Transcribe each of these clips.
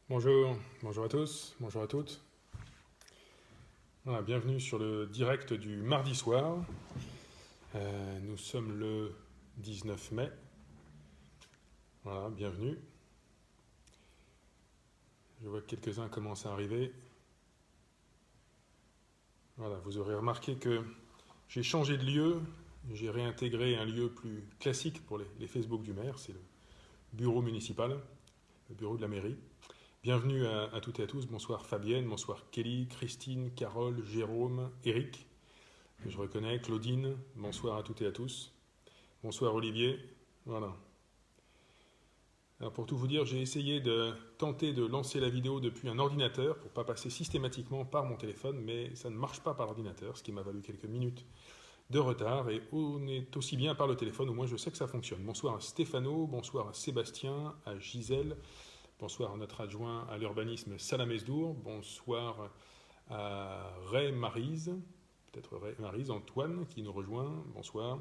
Bonjour, bonjour à tous, bonjour à toutes. Voilà, bienvenue sur le direct du mardi soir. Nous sommes le 19 mai. Voilà, bienvenue. Je vois que quelques-uns commencent à arriver. Voilà, vous aurez remarqué que j'ai changé de lieu. J'ai réintégré un lieu plus classique pour les Facebook du maire. C'est le bureau municipal, le bureau de la mairie. Bienvenue à toutes et à tous. Bonsoir Fabienne, bonsoir Kelly, Christine, Carole, Jérôme, Eric, que je reconnais, Claudine, bonsoir à toutes et à tous. Bonsoir Olivier. Voilà. Alors pour tout vous dire, j'ai essayé de tenter de lancer la vidéo depuis un ordinateur pour ne pas passer systématiquement par mon téléphone, mais ça ne marche pas par l'ordinateur, ce qui m'a valu quelques minutes de retard. Et on est aussi bien par le téléphone, au moins je sais que ça fonctionne. Bonsoir à Stéphano, bonsoir à Sébastien, à Gisèle. Bonsoir à notre adjoint à l'urbanisme Salam Esdour. Bonsoir à Ray Maryse, peut-être Ray Maryse, Antoine qui nous rejoint. Bonsoir.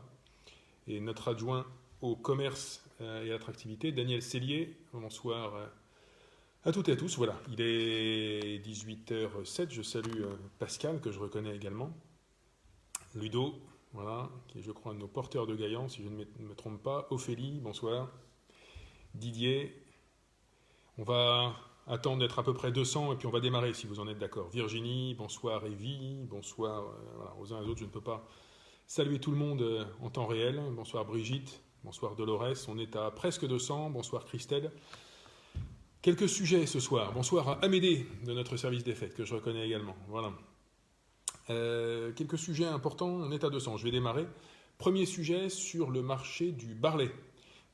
Et notre adjoint au commerce et à l'attractivité, Daniel Cellier. Bonsoir à toutes et à tous. Voilà, il est 18h07. Je salue Pascal, que je reconnais également. Ludo, voilà, qui est, je crois, un de nos porteurs de gaillants, si je ne me trompe pas. Ophélie, bonsoir. Didier. On va attendre d'être à peu près 200 et puis on va démarrer si vous en êtes d'accord. Virginie, bonsoir Evie, bonsoir voilà, aux uns et aux autres. Je ne peux pas saluer tout le monde en temps réel. Bonsoir Brigitte, bonsoir Dolores. On est à presque 200. Bonsoir Christelle. Quelques sujets ce soir. Bonsoir à Amédée de notre service des fêtes que je reconnais également. Voilà. Quelques sujets importants. On est à 200. Je vais démarrer. Premier sujet sur le marché du Barlet.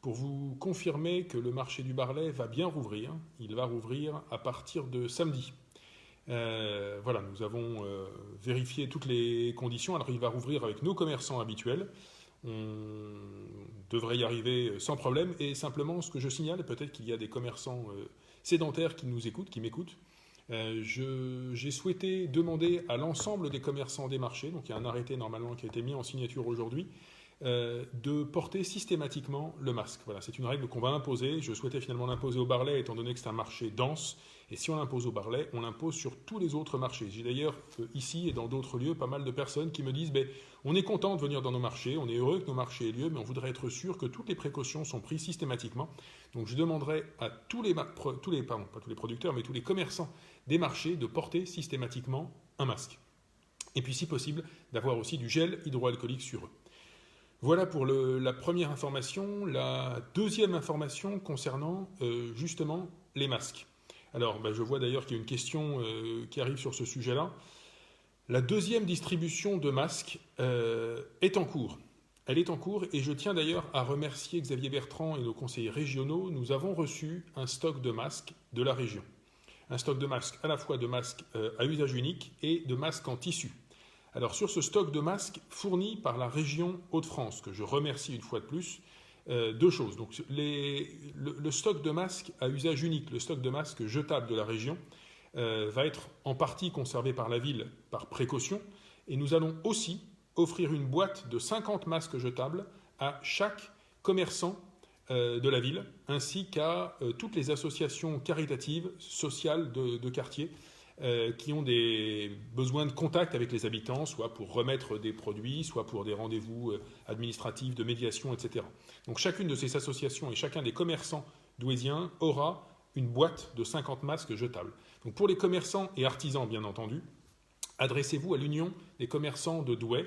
Pour vous confirmer que le marché du Barlet va bien rouvrir. Il va rouvrir à partir de samedi. Voilà, nous avons vérifié toutes les conditions. Alors il va rouvrir avec nos commerçants habituels. On devrait y arriver sans problème. Et simplement, ce que je signale, peut-être qu'il y a des commerçants sédentaires qui nous écoutent, qui m'écoutent. J'ai souhaité demander à l'ensemble des commerçants des marchés, donc il y a un arrêté normalement qui a été mis en signature aujourd'hui, de porter systématiquement le masque. Voilà, c'est une règle qu'on va imposer. Je souhaitais finalement l'imposer au Barlet, étant donné que c'est un marché dense. Et si on l'impose au Barlet, on l'impose sur tous les autres marchés. J'ai d'ailleurs ici et dans d'autres lieux pas mal de personnes qui me disent on est content de venir dans nos marchés, on est heureux que nos marchés aient lieu, mais on voudrait être sûr que toutes les précautions sont prises systématiquement. Donc je demanderai à pas tous les producteurs, mais tous les commerçants des marchés de porter systématiquement un masque. Et puis si possible, d'avoir aussi du gel hydroalcoolique sur eux. Voilà pour la première information. La deuxième information concernant justement les masques. Alors, je vois d'ailleurs qu'il y a une question qui arrive sur ce sujet-là. La deuxième distribution de masques est en cours. Elle est en cours et je tiens d'ailleurs à remercier Xavier Bertrand et nos conseillers régionaux. Nous avons reçu un stock de masques de la région. Un stock de masques à la fois de masques à usage unique et de masques en tissu. Alors sur ce stock de masques fourni par la région Hauts-de-France, que je remercie une fois de plus, deux choses. Donc le stock de masques à usage unique, le stock de masques jetables de la région, va être en partie conservé par la ville par précaution. Et nous allons aussi offrir une boîte de 50 masques jetables à chaque commerçant de la ville, ainsi qu'à toutes les associations caritatives, sociales de quartier, qui ont des besoins de contact avec les habitants, soit pour remettre des produits, soit pour des rendez-vous administratifs, de médiation, etc. Donc chacune de ces associations et chacun des commerçants douaisiens aura une boîte de 50 masques jetables. Donc pour les commerçants et artisans, bien entendu, adressez-vous à l'Union des commerçants de Douai,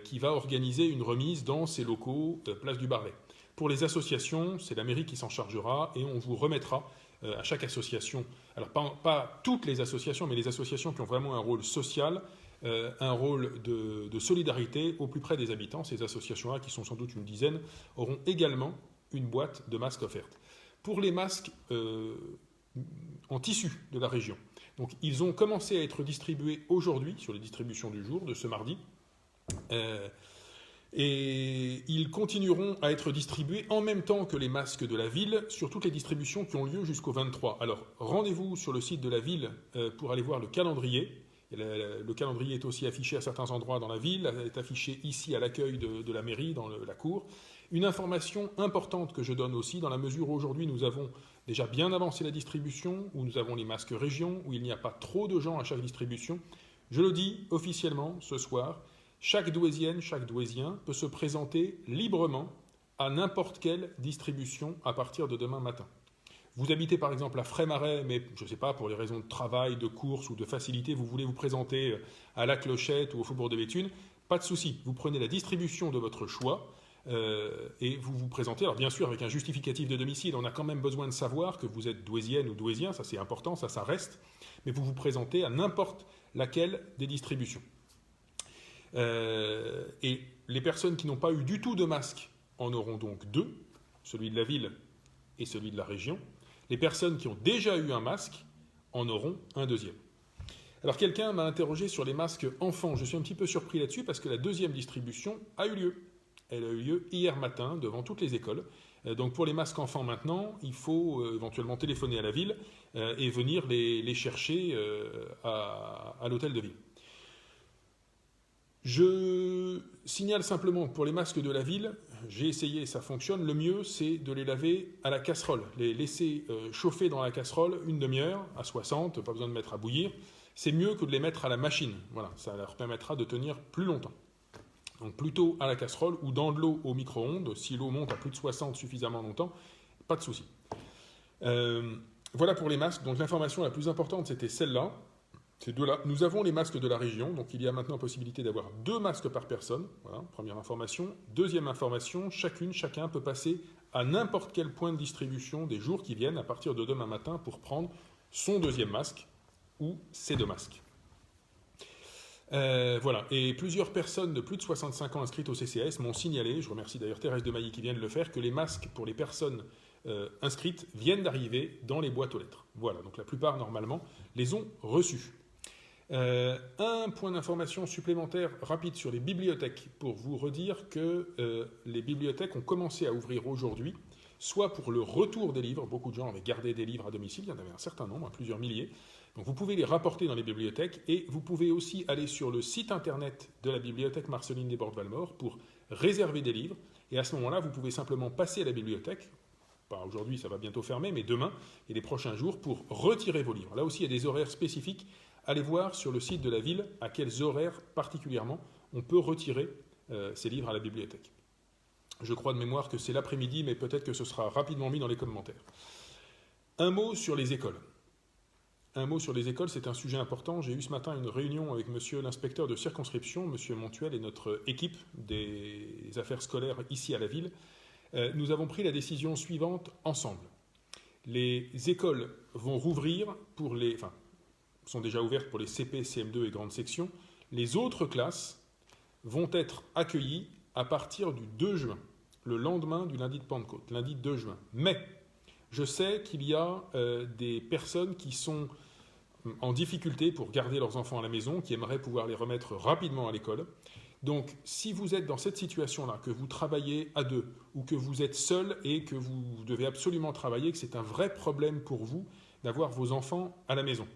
qui va organiser une remise dans ses locaux, place du Barlet. Pour les associations, c'est la mairie qui s'en chargera et on vous remettra à chaque association, alors pas toutes les associations, mais les associations qui ont vraiment un rôle social, un rôle de solidarité au plus près des habitants. Ces associations-là, qui sont sans doute une dizaine, auront également une boîte de masques offerte. Pour les masques en tissu de la région, donc ils ont commencé à être distribués aujourd'hui, sur les distributions du jour, de ce mardi, et ils continueront à être distribués en même temps que les masques de la ville sur toutes les distributions qui ont lieu jusqu'au 23. Alors rendez-vous sur le site de la ville pour aller voir le calendrier. Le calendrier est aussi affiché à certains endroits dans la ville, est affiché ici à l'accueil de la mairie, dans la cour. Une information importante que je donne aussi, dans la mesure où aujourd'hui nous avons déjà bien avancé la distribution, où nous avons les masques région, où il n'y a pas trop de gens à chaque distribution, je le dis officiellement ce soir, chaque douaisienne, chaque douaisien peut se présenter librement à n'importe quelle distribution à partir de demain matin. Vous habitez par exemple à Frais-Marais, mais je ne sais pas, pour les raisons de travail, de course ou de facilité, vous voulez vous présenter à La Clochette ou au Faubourg de Béthune, pas de souci. Vous prenez la distribution de votre choix et vous vous présentez, alors bien sûr avec un justificatif de domicile, on a quand même besoin de savoir que vous êtes douaisienne ou douaisien, ça c'est important, ça reste, mais vous vous présentez à n'importe laquelle des distributions. Et les personnes qui n'ont pas eu du tout de masque en auront donc deux, celui de la ville et celui de la région. Les personnes qui ont déjà eu un masque en auront un deuxième. Alors quelqu'un m'a interrogé sur les masques enfants. Je suis un petit peu surpris là-dessus parce que la deuxième distribution a eu lieu. Elle a eu lieu hier matin devant toutes les écoles. Donc pour les masques enfants maintenant, il faut éventuellement téléphoner à la ville et venir les chercher à l'hôtel de ville. Je signale simplement que pour les masques de la ville, j'ai essayé, ça fonctionne. Le mieux, c'est de les laver à la casserole. Les laisser chauffer dans la casserole une demi-heure à 60, pas besoin de mettre à bouillir. C'est mieux que de les mettre à la machine. Voilà, ça leur permettra de tenir plus longtemps. Donc plutôt à la casserole ou dans de l'eau au micro-ondes. Si l'eau monte à plus de 60 suffisamment longtemps, pas de souci. Voilà pour les masques. Donc l'information la plus importante, c'était celle-là. Ces deux-là. Nous avons les masques de la région, donc il y a maintenant possibilité d'avoir 2 masques par personne. Voilà, première information. Deuxième information, chacun peut passer à n'importe quel point de distribution des jours qui viennent à partir de demain matin pour prendre son deuxième masque ou ses 2 masques. Voilà, et plusieurs personnes de plus de 65 ans inscrites au CCAS m'ont signalé, je remercie d'ailleurs Thérèse de Mailly qui vient de le faire, que les masques pour les personnes inscrites viennent d'arriver dans les boîtes aux lettres. Voilà, donc la plupart normalement les ont reçus. Un point d'information supplémentaire rapide sur les bibliothèques pour vous redire que les bibliothèques ont commencé à ouvrir aujourd'hui, soit pour le retour des livres, beaucoup de gens avaient gardé des livres à domicile, il y en avait un certain nombre, plusieurs milliers, donc vous pouvez les rapporter dans les bibliothèques et vous pouvez aussi aller sur le site internet de la bibliothèque Marceline Desbordes-Valmore pour réserver des livres et à ce moment-là vous pouvez simplement passer à la bibliothèque, pas aujourd'hui ça va bientôt fermer, mais demain et les prochains jours pour retirer vos livres. Là aussi il y a des horaires spécifiques. Allez voir sur le site de la ville à quels horaires particulièrement on peut retirer ces livres à la bibliothèque. Je crois de mémoire que c'est l'après-midi, mais peut-être que ce sera rapidement mis dans les commentaires. Un mot sur les écoles. Un mot sur les écoles, c'est un sujet important. J'ai eu ce matin une réunion avec monsieur l'inspecteur de circonscription, monsieur Montuel, et notre équipe des affaires scolaires ici à la ville. Nous avons pris la décision suivante ensemble. Les écoles vont rouvrir pour les... sont déjà ouvertes pour les CP, CM2 et grandes sections. Les autres classes vont être accueillies à partir du 2 juin, le lendemain du lundi de Pentecôte, lundi 2 juin. Mais je sais qu'il y a des personnes qui sont en difficulté pour garder leurs enfants à la maison, qui aimeraient pouvoir les remettre rapidement à l'école. Donc, si vous êtes dans cette situation-là, que vous travaillez à 2, ou que vous êtes seul et que vous devez absolument travailler, que c'est un vrai problème pour vous d'avoir vos enfants à la maison,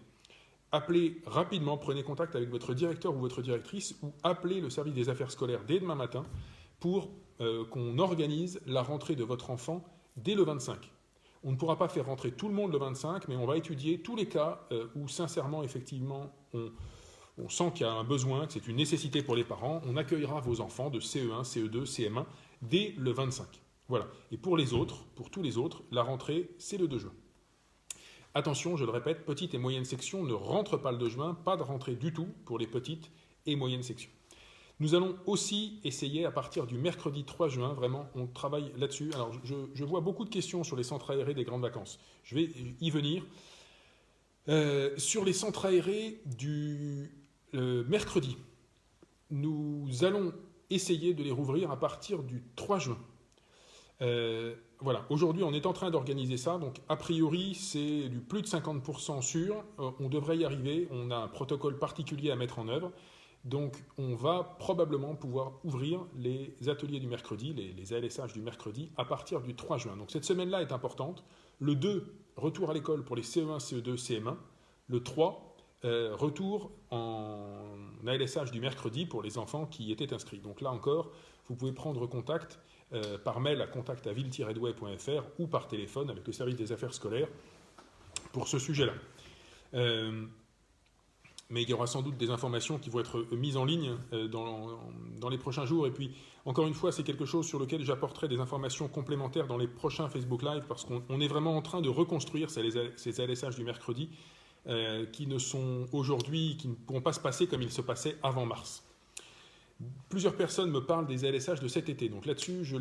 appelez rapidement, prenez contact avec votre directeur ou votre directrice ou appelez le service des affaires scolaires dès demain matin pour qu'on organise la rentrée de votre enfant dès le 25. On ne pourra pas faire rentrer tout le monde le 25, mais on va étudier tous les cas où sincèrement, effectivement, on sent qu'il y a un besoin, que c'est une nécessité pour les parents. On accueillera vos enfants de CE1, CE2, CM1 dès le 25. Voilà. Et pour les autres, pour tous les autres, la rentrée, c'est le 2 juin. Attention, je le répète, petite et moyenne section ne rentrent pas le 2 juin, pas de rentrée du tout pour les petites et moyennes sections. Nous allons aussi essayer à partir du mercredi 3 juin, vraiment, on travaille là-dessus. Alors, je vois beaucoup de questions sur les centres aérés des grandes vacances. Je vais y venir. Sur les centres aérés du mercredi, nous allons essayer de les rouvrir à partir du 3 juin. Voilà, aujourd'hui on est en train d'organiser ça, donc a priori c'est du plus de 50% sûr, on devrait y arriver, on a un protocole particulier à mettre en œuvre, donc on va probablement pouvoir ouvrir les ateliers du mercredi, les ALSH du mercredi, à partir du 3 juin. Donc cette semaine-là est importante, le 2, retour à l'école pour les CE1, CE2, CM1, le 3, retour en ALSH du mercredi pour les enfants qui étaient inscrits. Donc là encore, vous pouvez prendre contact par mail à contact@ville-douai.fr ou par téléphone avec le service des affaires scolaires pour ce sujet-là. Mais il y aura sans doute des informations qui vont être mises en ligne dans les prochains jours. Et puis, encore une fois, c'est quelque chose sur lequel j'apporterai des informations complémentaires dans les prochains Facebook Live, parce qu'on est vraiment en train de reconstruire ces ALSH du mercredi qui ne sont aujourd'hui, qui ne pourront pas se passer comme ils se passaient avant mars. Plusieurs personnes me parlent des ALSH de cet été. Donc là-dessus, je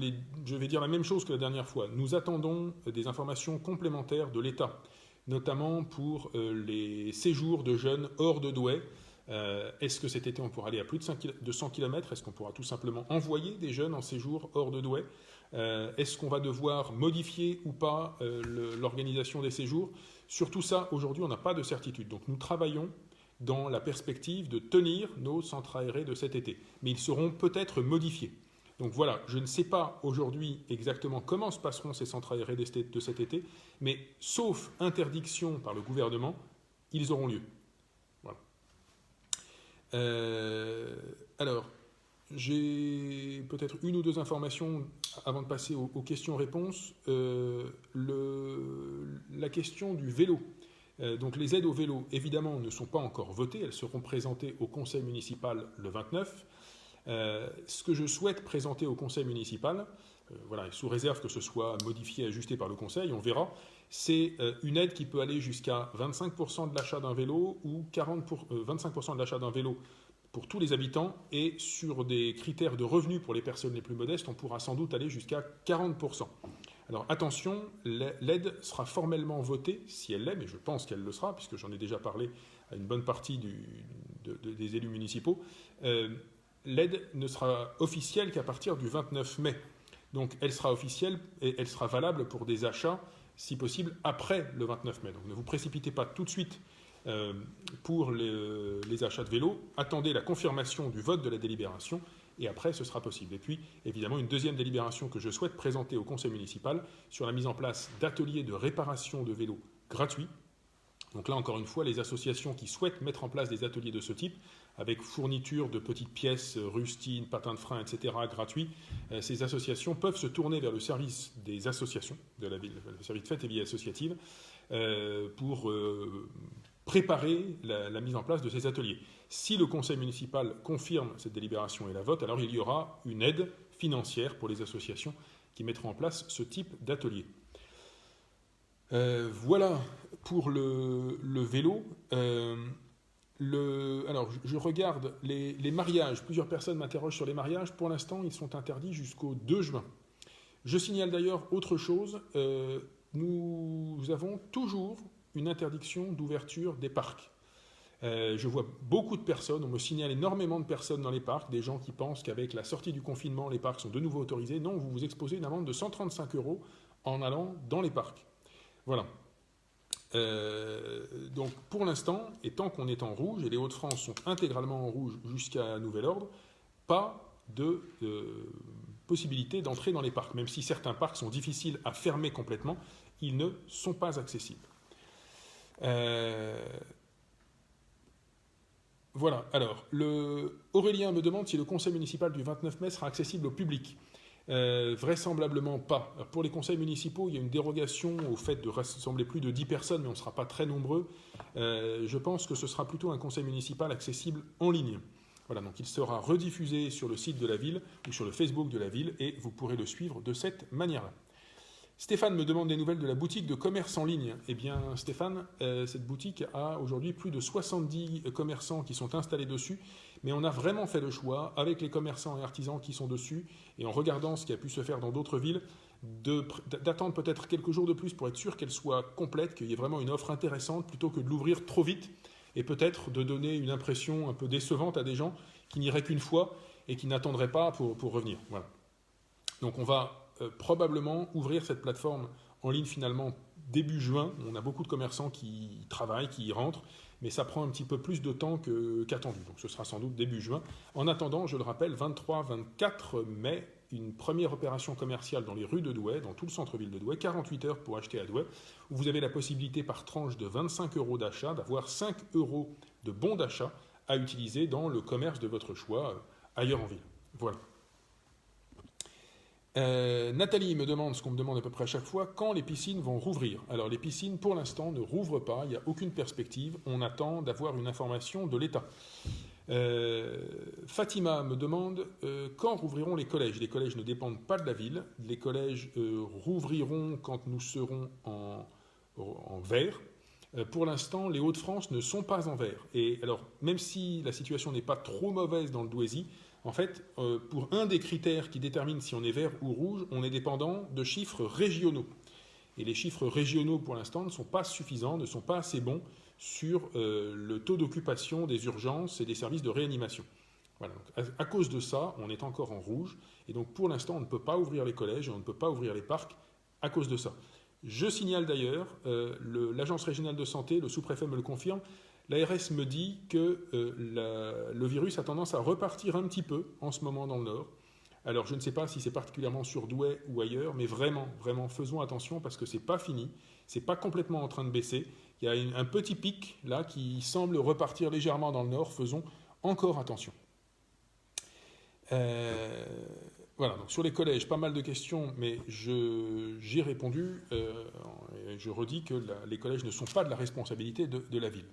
vais dire la même chose que la dernière fois. Nous attendons des informations complémentaires de l'État, notamment pour les séjours de jeunes hors de Douai. Est-ce que cet été on pourra aller à plus de 100 km? Est-ce qu'on pourra tout simplement envoyer des jeunes en séjour hors de Douai? Est-ce qu'on va devoir modifier ou pas l'organisation des séjours? Sur tout ça, aujourd'hui, on n'a pas de certitude. Donc nous travaillons dans la perspective de tenir nos centres aérés de cet été. Mais ils seront peut-être modifiés. Donc voilà, je ne sais pas aujourd'hui exactement comment se passeront ces centres aérés de cet été, mais sauf interdiction par le gouvernement, ils auront lieu. Voilà. Alors, j'ai peut-être une ou deux informations avant de passer aux questions-réponses. La question du vélo. Donc les aides au vélo, évidemment, ne sont pas encore votées. Elles seront présentées au conseil municipal le 29. Ce que je souhaite présenter au conseil municipal, voilà, sous réserve que ce soit modifié, ajusté par le conseil, on verra, c'est une aide qui peut aller jusqu'à 25% de l'achat d'un vélo ou 25% de l'achat d'un vélo pour tous les habitants, et sur des critères de revenus pour les personnes les plus modestes, on pourra sans doute aller jusqu'à 40%. Alors attention, l'aide sera formellement votée, si elle l'est, mais je pense qu'elle le sera, puisque j'en ai déjà parlé à une bonne partie des élus municipaux. L'aide ne sera officielle qu'à partir du 29 mai. Donc elle sera officielle et elle sera valable pour des achats, si possible, après le 29 mai. Donc ne vous précipitez pas tout de suite pour les achats de vélos. Attendez la confirmation du vote de la délibération et après ce sera possible. Et puis évidemment une deuxième délibération que je souhaite présenter au conseil municipal sur la mise en place d'ateliers de réparation de vélos gratuits. Donc là encore une fois, les associations qui souhaitent mettre en place des ateliers de ce type, avec fourniture de petites pièces, rustines, patins de frein, etc., gratuits, ces associations peuvent se tourner vers le service des associations de la ville, le service de fête et vie associative, pour préparer la mise en place de ces ateliers. Si le conseil municipal confirme cette délibération et la vote, alors il y aura une aide financière pour les associations qui mettront en place ce type d'atelier. Voilà pour le vélo. Alors, je regarde les mariages. Plusieurs personnes m'interrogent sur les mariages. Pour l'instant, ils sont interdits jusqu'au 2 juin. Je signale d'ailleurs autre chose. Nous avons toujours une interdiction d'ouverture des parcs. Je vois beaucoup de personnes, on me signale énormément de personnes dans les parcs, des gens qui pensent qu'avec la sortie du confinement, les parcs sont de nouveau autorisés. Non, vous vous exposez à une amende de 135 € en allant dans les parcs. Voilà. Donc pour l'instant, et tant qu'on est en rouge, et les Hauts-de-France sont intégralement en rouge jusqu'à nouvel ordre, pas de possibilité d'entrer dans les parcs. Même si certains parcs sont difficiles à fermer complètement, ils ne sont pas accessibles. Voilà. Alors, Aurélien me demande si le conseil municipal du 29 mai sera accessible au public. Vraisemblablement pas. Alors pour les conseils municipaux, il y a une dérogation au fait de rassembler plus de 10 personnes, mais on ne sera pas très nombreux. Je pense que ce sera plutôt un conseil municipal accessible en ligne. Voilà, donc il sera rediffusé sur le site de la ville ou sur le Facebook de la ville et vous pourrez le suivre de cette manière-là. Stéphane me demande des nouvelles de la boutique de commerce en ligne. Eh bien, Stéphane, cette boutique a aujourd'hui plus de 70 commerçants qui sont installés dessus, mais on a vraiment fait le choix, avec les commerçants et artisans qui sont dessus, et en regardant ce qui a pu se faire dans d'autres villes, d'attendre peut-être quelques jours de plus pour être sûr qu'elle soit complète, qu'il y ait vraiment une offre intéressante, plutôt que de l'ouvrir trop vite, et peut-être de donner une impression un peu décevante à des gens qui n'iraient qu'une fois et qui n'attendraient pas pour revenir. Voilà. Donc on va probablement ouvrir cette plateforme en ligne finalement début juin. On a beaucoup de commerçants qui travaillent, qui y rentrent, mais ça prend un petit peu plus de temps qu'attendu. Donc ce sera sans doute début juin. En attendant, je le rappelle, 23-24 mai, une première opération commerciale dans les rues de Douai, dans tout le centre-ville de Douai, 48 heures pour acheter à Douai, où vous avez la possibilité par tranche de 25 € d'achat d'avoir 5 € de bons d'achat à utiliser dans le commerce de votre choix ailleurs en ville. Voilà. Nathalie me demande ce qu'on me demande à peu près à chaque fois, quand les piscines vont rouvrir. Alors les piscines pour l'instant ne rouvrent pas, il n'y a aucune perspective, on attend d'avoir une information de l'État. Fatima me demande quand rouvriront les collèges. Les collèges ne dépendent pas de la ville, les collèges rouvriront quand nous serons en vert. Pour l'instant, les Hauts-de-France ne sont pas en vert. Et alors, même si la situation n'est pas trop mauvaise dans le Douaisis, en fait, pour un des critères qui détermine si on est vert ou rouge, on est dépendant de chiffres régionaux. Et les chiffres régionaux, pour l'instant, ne sont pas suffisants, ne sont pas assez bons sur le taux d'occupation des urgences et des services de réanimation. Voilà. Donc, à cause de ça, on est encore en rouge. Et donc, pour l'instant, on ne peut pas ouvrir les collèges et on ne peut pas ouvrir les parcs à cause de ça. Je signale d'ailleurs, l'Agence régionale de santé, le sous-préfet me le confirme, l'ARS me dit que le virus a tendance à repartir un petit peu en ce moment dans le Nord. Alors je ne sais pas si c'est particulièrement sur Douai ou ailleurs, mais vraiment, vraiment, faisons attention parce que c'est pas fini, c'est pas complètement en train de baisser. Il y a un petit pic là qui semble repartir légèrement dans le Nord, faisons encore attention. Voilà, donc sur les collèges, pas mal de questions, mais j'ai répondu. Je redis que les collèges ne sont pas de la responsabilité de la ville.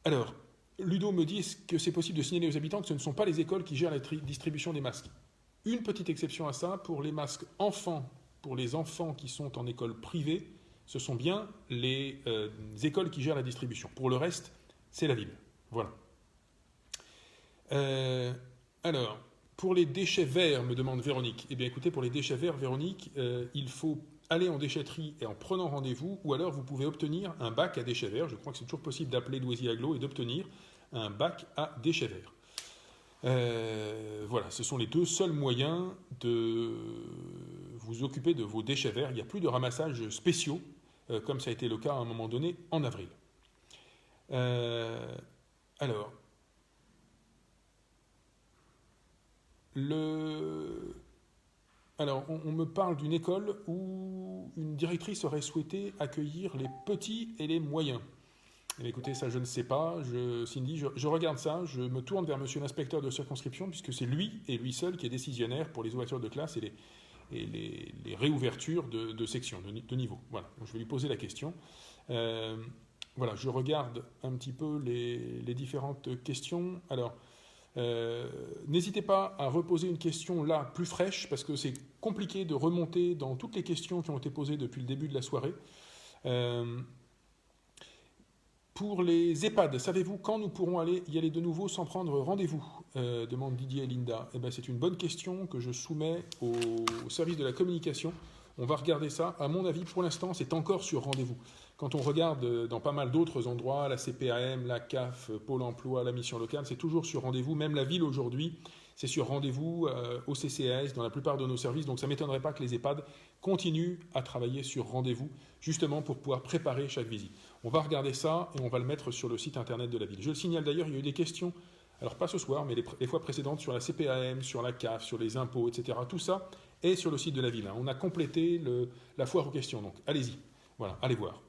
Alors, Ludo me dit que c'est possible de signaler aux habitants que ce ne sont pas les écoles qui gèrent la distribution des masques. Une petite exception à ça, pour les masques enfants, pour les enfants qui sont en école privée, ce sont bien les écoles qui gèrent la distribution. Pour le reste, c'est la ville. Voilà. Alors, pour les déchets verts, me demande Véronique. Eh bien, écoutez, pour les déchets verts, Véronique, il faut aller en déchetterie et en prenant rendez-vous, ou alors vous pouvez obtenir un bac à déchets verts. Je crois que c'est toujours possible d'appeler Douaisis Agglo et d'obtenir un bac à déchets verts. Voilà, ce sont les deux seuls moyens de vous occuper de vos déchets verts. Il n'y a plus de ramassages spéciaux, comme ça a été le cas à un moment donné en avril. Alors, on me parle d'une école où une directrice aurait souhaité accueillir les petits et les moyens. Et écoutez, ça je ne sais pas, Cindy, je regarde ça, je me tourne vers monsieur l'inspecteur de circonscription, puisque c'est lui et lui seul qui est décisionnaire pour les ouvertures de classe et les réouvertures de sections, de niveau. Voilà, donc je vais lui poser la question. Voilà, je regarde un petit peu les différentes questions. Alors, n'hésitez pas à reposer une question là plus fraîche parce que c'est compliqué de remonter dans toutes les questions qui ont été posées depuis le début de la soirée. Pour les EHPAD, savez-vous quand nous pourrons y aller de nouveau sans prendre rendez-vous demande Didier et Linda. Eh bien, c'est une bonne question que je soumets au service de la communication. On va regarder ça. À mon avis, pour l'instant, c'est encore sur rendez-vous. Quand on regarde dans pas mal d'autres endroits, la CPAM, la CAF, Pôle emploi, la mission locale, c'est toujours sur rendez-vous. Même la ville aujourd'hui, c'est sur rendez-vous au CCAS, dans la plupart de nos services. Donc ça ne m'étonnerait pas que les EHPAD continuent à travailler sur rendez-vous, justement pour pouvoir préparer chaque visite. On va regarder ça et on va le mettre sur le site internet de la ville. Je le signale d'ailleurs, il y a eu des questions, alors pas ce soir, mais les fois précédentes, sur la CPAM, sur la CAF, sur les impôts, etc. Tout ça est sur le site de la ville. On a complété la foire aux questions, donc allez-y. Voilà, allez voir.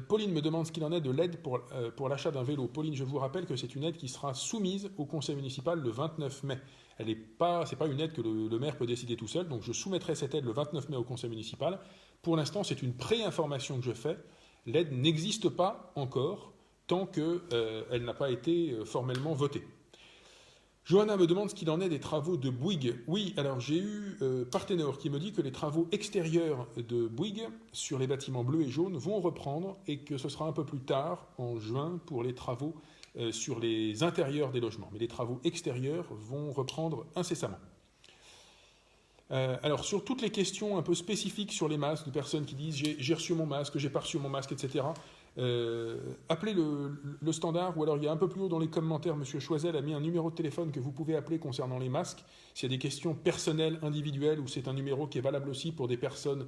Pauline me demande ce qu'il en est de l'aide pour l'achat d'un vélo. Pauline, je vous rappelle que c'est une aide qui sera soumise au conseil municipal le 29 mai. Ce n'est pas une aide que le maire peut décider tout seul, donc je soumettrai cette aide le 29 mai au conseil municipal. Pour l'instant, c'est une pré-information que je fais. L'aide n'existe pas encore tant qu'elle n'a pas été formellement votée. Johanna me demande ce qu'il en est des travaux de Bouygues. Oui, alors j'ai eu Partenor qui me dit que les travaux extérieurs de Bouygues sur les bâtiments bleus et jaunes vont reprendre et que ce sera un peu plus tard, en juin, pour les travaux sur les intérieurs des logements. Mais les travaux extérieurs vont reprendre incessamment. Alors sur toutes les questions un peu spécifiques sur les masques, de personnes qui disent j'ai reçu mon masque, j'ai pas reçu mon masque, etc., appelez le standard, ou alors il y a un peu plus haut dans les commentaires, M. Choisel a mis un numéro de téléphone que vous pouvez appeler concernant les masques. S'il y a des questions personnelles, individuelles, ou c'est un numéro qui est valable aussi pour des personnes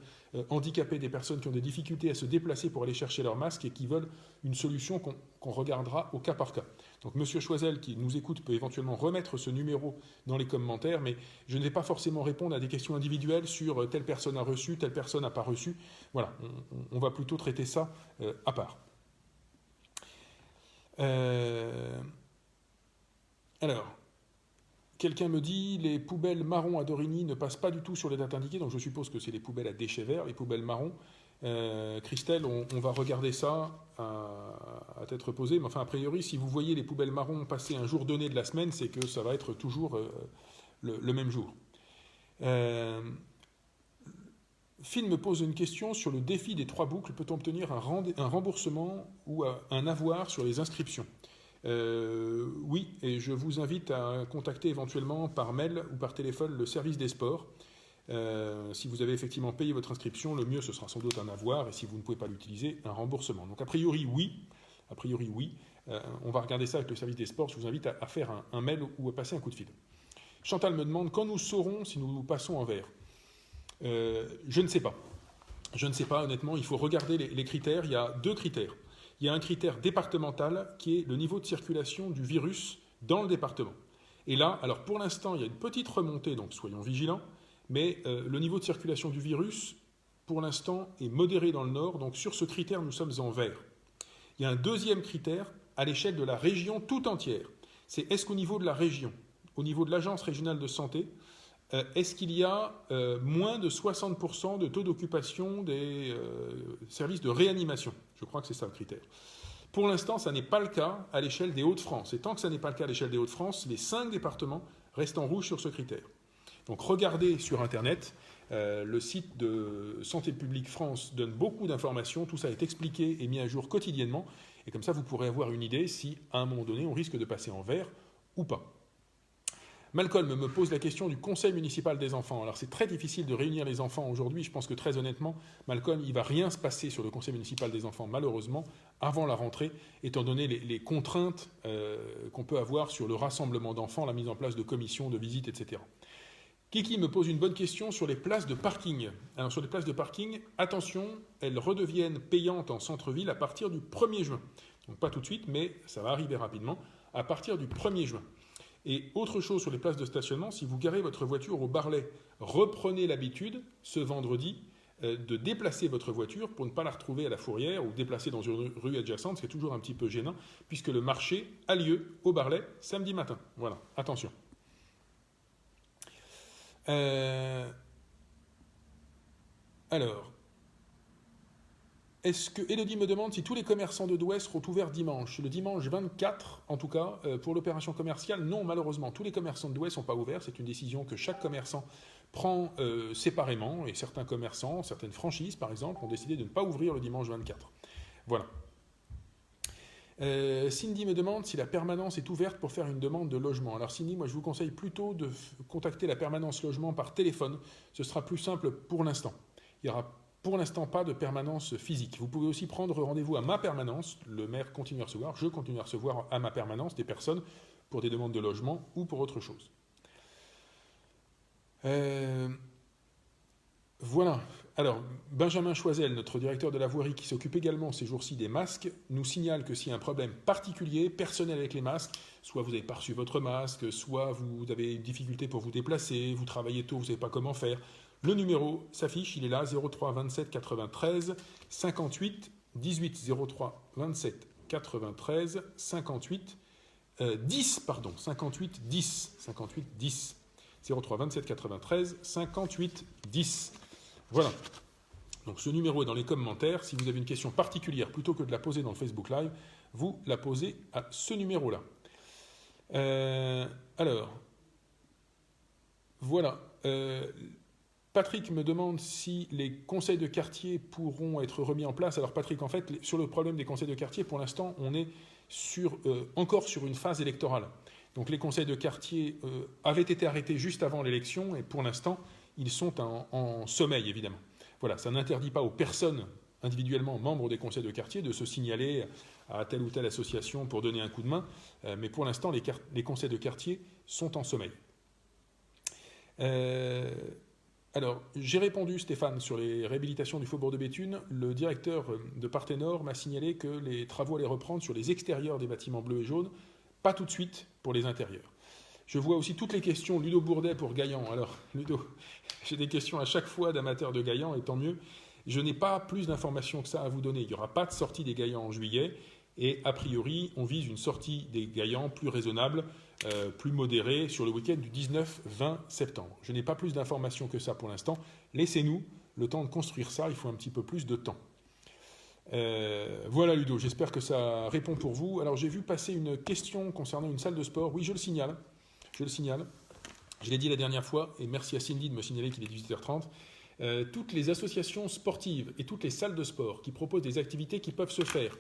handicapées, des personnes qui ont des difficultés à se déplacer pour aller chercher leur masque et qui veulent une solution qu'on regardera au cas par cas. Donc M. Choisel qui nous écoute peut éventuellement remettre ce numéro dans les commentaires, mais je ne vais pas forcément répondre à des questions individuelles sur telle personne a reçu, telle personne n'a pas reçu. Voilà, on va plutôt traiter ça à part. Alors, Quelqu'un me dit les poubelles marron à Dorigny ne passent pas du tout sur les dates indiquées, donc je suppose que c'est les poubelles à déchets verts, les poubelles marron. Christelle, on va regarder ça à tête reposée, mais enfin, a priori, si vous voyez les poubelles marron passer un jour donné de la semaine, c'est que ça va être toujours le même jour. Phil me pose une question sur le défi des 3 boucles. Peut-on obtenir un remboursement ou un avoir sur les inscriptions ? Oui, et je vous invite à contacter éventuellement par mail ou par téléphone le service des sports. Si vous avez effectivement payé votre inscription, le mieux ce sera sans doute un avoir, et si vous ne pouvez pas l'utiliser, un remboursement. Donc a priori oui. On va regarder ça avec le service des sports. Je vous invite à faire un mail ou à passer un coup de fil. Chantal me demande quand nous saurons si nous passons en vert. Je ne sais pas. Je ne sais pas, honnêtement. Il faut regarder les critères. Il y a 2 critères. Il y a un critère départemental qui est le niveau de circulation du virus dans le département. Et là, alors pour l'instant, il y a une petite remontée, donc soyons vigilants, mais le niveau de circulation du virus, pour l'instant, est modéré dans le nord, donc sur ce critère, nous sommes en vert. Il y a un deuxième critère à l'échelle de la région tout entière. C'est est-ce qu'au niveau de la région, au niveau de l'agence régionale de santé, est-ce qu'il y a moins de 60% de taux d'occupation des services de réanimation ? Je crois que c'est ça le critère. Pour l'instant, ça n'est pas le cas à l'échelle des Hauts-de-France. Et tant que ça n'est pas le cas à l'échelle des Hauts-de-France, les 5 départements restent en rouge sur ce critère. Donc regardez sur Internet, le site de Santé publique France donne beaucoup d'informations, tout ça est expliqué et mis à jour quotidiennement, et comme ça vous pourrez avoir une idée si à un moment donné on risque de passer en vert ou pas. Malcolm me pose la question du conseil municipal des enfants. Alors c'est très difficile de réunir les enfants aujourd'hui. Je pense que très honnêtement, Malcolm, il ne va rien se passer sur le conseil municipal des enfants, malheureusement, avant la rentrée, étant donné les contraintes qu'on peut avoir sur le rassemblement d'enfants, la mise en place de commissions, de visites, etc. Kiki me pose une bonne question sur les places de parking. Alors sur les places de parking, attention, elles redeviennent payantes en centre-ville à partir du 1er juin. Donc pas tout de suite, mais ça va arriver rapidement, à partir du 1er juin. Et autre chose sur les places de stationnement, si vous garez votre voiture au Barlet, reprenez l'habitude, ce vendredi, de déplacer votre voiture pour ne pas la retrouver à la Fourrière ou déplacer dans une rue adjacente, c'est toujours un petit peu gênant, puisque le marché a lieu au Barlet samedi matin. Voilà, attention. Alors, est-ce que Elodie me demande si tous les commerçants de Douai seront ouverts dimanche ? Le dimanche 24, en tout cas, pour l'opération commerciale, non, malheureusement, tous les commerçants de Douai ne sont pas ouverts. C'est une décision que chaque commerçant prend séparément, et certains commerçants, certaines franchises, par exemple, ont décidé de ne pas ouvrir le dimanche 24. Voilà. Cindy me demande si la permanence est ouverte pour faire une demande de logement. Alors Cindy, moi je vous conseille plutôt de contacter la permanence logement par téléphone. Ce sera plus simple pour l'instant. Il n'y aura pour l'instant pas de permanence physique. Vous pouvez aussi prendre rendez-vous à ma permanence. Le maire continue à recevoir, je continue à recevoir à ma permanence des personnes pour des demandes de logement ou pour autre chose. Voilà. Alors, Benjamin Choisel, notre directeur de la voirie qui s'occupe également ces jours-ci des masques, nous signale que s'il y a un problème particulier, personnel avec les masques, soit vous n'avez pas reçu votre masque, soit vous avez une difficulté pour vous déplacer, vous travaillez tôt, vous ne savez pas comment faire, le numéro s'affiche, il est là, 03 27 93 58 18. 03 27 93 58 10, pardon, 58 10. 58 10. 03 27 93 58 10. Voilà. Donc ce numéro est dans les commentaires. Si vous avez une question particulière, plutôt que de la poser dans le Facebook Live, vous la posez à ce numéro-là. Alors, voilà. Patrick me demande si les conseils de quartier pourront être remis en place. Alors Patrick, en fait, sur le problème des conseils de quartier, pour l'instant, on est encore sur une phase électorale. Donc les conseils de quartier avaient été arrêtés juste avant l'élection et pour l'instant, ils sont en sommeil, évidemment. Voilà, ça n'interdit pas aux personnes individuellement membres des conseils de quartier de se signaler à telle ou telle association pour donner un coup de main, mais pour l'instant, les conseils de quartier sont en sommeil. Alors, j'ai répondu, Stéphane, sur les réhabilitations du Faubourg de Béthune. Le directeur de Partenor m'a signalé que les travaux allaient reprendre sur les extérieurs des bâtiments bleus et jaunes, pas tout de suite pour les intérieurs. Je vois aussi toutes les questions, Ludo Bourdet pour Gaillan. Alors, Ludo, j'ai des questions à chaque fois d'amateurs de Gaillan, et tant mieux. Je n'ai pas plus d'informations que ça à vous donner. Il n'y aura pas de sortie des Gaillans en juillet. Et a priori, on vise une sortie des gaillants plus raisonnable, plus modérée sur le week-end du 19-20 septembre. Je n'ai pas plus d'informations que ça pour l'instant. Laissez-nous le temps de construire ça, il faut un petit peu plus de temps. Voilà Ludo, j'espère que ça répond pour vous. Alors j'ai vu passer une question concernant une salle de sport. Oui, je le signale. Je l'ai dit la dernière fois, et merci à Cindy de me signaler qu'il est 18h30. Toutes les associations sportives et toutes les salles de sport qui proposent des activités qui peuvent se faire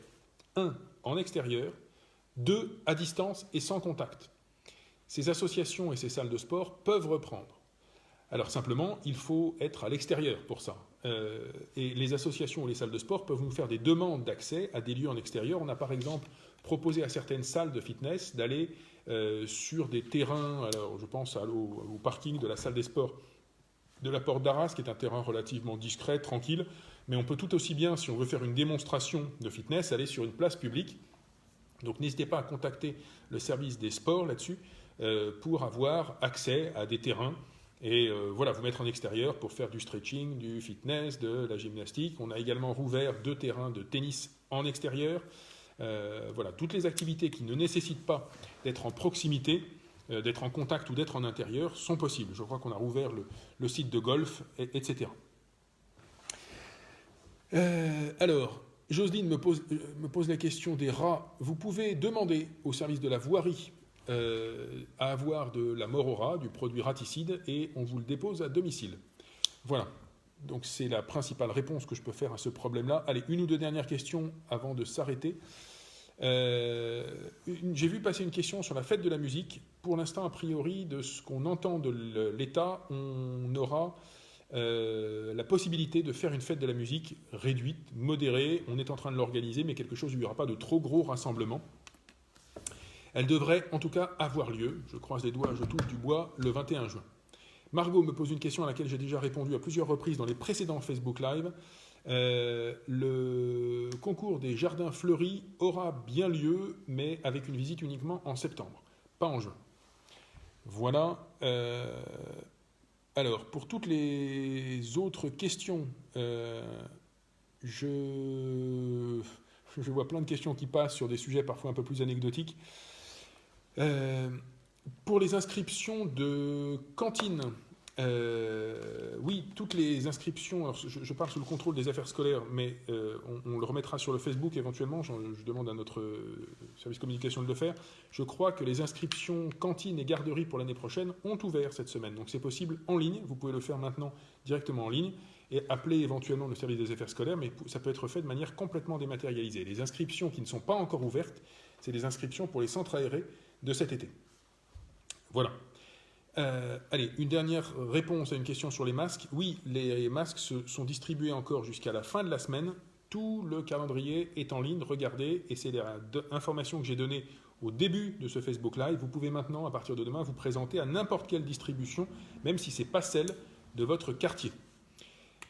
1. En extérieur, 2. À distance et sans contact. Ces associations et ces salles de sport peuvent reprendre. Alors simplement, il faut être à l'extérieur pour ça. Et les associations ou les salles de sport peuvent nous faire des demandes d'accès à des lieux en extérieur. On a par exemple proposé à certaines salles de fitness d'aller sur des terrains, alors je pense au parking de la salle des sports de la Porte d'Arras, qui est un terrain relativement discret, tranquille, mais on peut tout aussi bien, si on veut faire une démonstration de fitness, aller sur une place publique. Donc n'hésitez pas à contacter le service des sports là-dessus pour avoir accès à des terrains et voilà, vous mettre en extérieur pour faire du stretching, du fitness, de la gymnastique. On a également rouvert 2 terrains de tennis en extérieur. Voilà, toutes les activités qui ne nécessitent pas d'être en proximité, d'être en contact ou d'être en intérieur sont possibles. Je crois qu'on a rouvert le site de golf, etc. Alors, Jocelyne me pose la question des rats. Vous pouvez demander au service de la voirie à avoir de la mort au rat, du produit raticide, et on vous le dépose à domicile. Voilà. Donc c'est la principale réponse que je peux faire à ce problème-là. Allez, une ou deux dernières questions avant de s'arrêter. J'ai vu passer une question sur la fête de la musique. Pour l'instant, a priori, de ce qu'on entend de l'État, on aura la possibilité de faire une fête de la musique réduite, modérée. On est en train de l'organiser, mais quelque chose où il n'y aura pas de trop gros rassemblements. Elle devrait en tout cas avoir lieu, je croise les doigts, je touche du bois, le 21 juin. Margot me pose une question à laquelle j'ai déjà répondu à plusieurs reprises dans les précédents Facebook Live. Le concours des jardins fleuris aura bien lieu, mais avec une visite uniquement en septembre, pas en juin. Voilà. Alors, pour toutes les autres questions, je vois plein de questions qui passent sur des sujets parfois un peu plus anecdotiques. Pour les inscriptions de cantine, oui, toutes les inscriptions, alors je parle sous le contrôle des affaires scolaires, mais on le remettra sur le Facebook éventuellement, je demande à notre service communication de le faire. Je crois que les inscriptions cantine et garderie pour l'année prochaine ont ouvert cette semaine, donc c'est possible en ligne, vous pouvez le faire maintenant directement en ligne, et appeler éventuellement le service des affaires scolaires, mais ça peut être fait de manière complètement dématérialisée. Les inscriptions qui ne sont pas encore ouvertes, c'est des inscriptions pour les centres aérés de cet été. Voilà. Allez, une dernière réponse à une question sur les masques. Oui, les masques sont distribués encore jusqu'à la fin de la semaine. Tout le calendrier est en ligne, regardez, et c'est l'information que j'ai donnée au début de ce Facebook Live. Vous pouvez maintenant, à partir de demain, vous présenter à n'importe quelle distribution, même si ce n'est pas celle de votre quartier.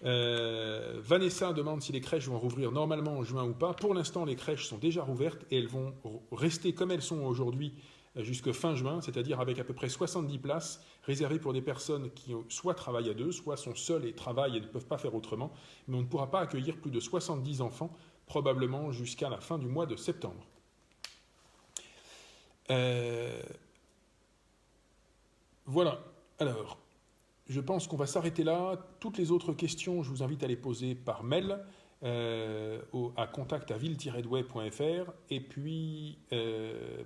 Vanessa demande si les crèches vont rouvrir normalement en juin ou pas. Pour l'instant, les crèches sont déjà rouvertes et elles vont rester comme elles sont aujourd'hui jusqu'à fin juin, c'est-à-dire avec à peu près 70 places réservées pour des personnes qui soit travaillent à deux, soit sont seules et travaillent et ne peuvent pas faire autrement. Mais on ne pourra pas accueillir plus de 70 enfants, probablement jusqu'à la fin du mois de septembre. Voilà. Alors, je pense qu'on va s'arrêter là. Toutes les autres questions, je vous invite à les poser par mail. À contact@ville-douai.fr. Et puis,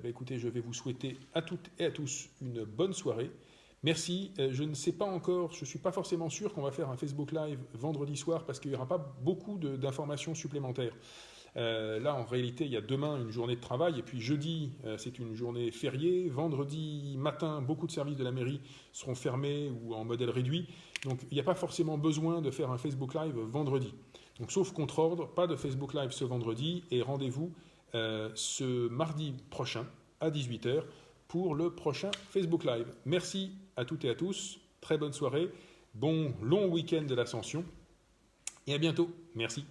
écoutez, je vais vous souhaiter à toutes et à tous une bonne soirée. Merci. Je ne sais pas encore, je ne suis pas forcément sûr qu'on va faire un Facebook Live vendredi soir parce qu'il n'y aura pas beaucoup d'informations supplémentaires. Là, en réalité, il y a demain une journée de travail et puis jeudi, c'est une journée fériée. Vendredi matin, beaucoup de services de la mairie seront fermés ou en modèle réduit. Donc, il n'y a pas forcément besoin de faire un Facebook Live vendredi. Donc, sauf contre-ordre, pas de Facebook Live ce vendredi et rendez-vous ce mardi prochain à 18h pour le prochain Facebook Live. Merci à toutes et à tous. Très bonne soirée. Bon long week-end de l'Ascension et à bientôt. Merci.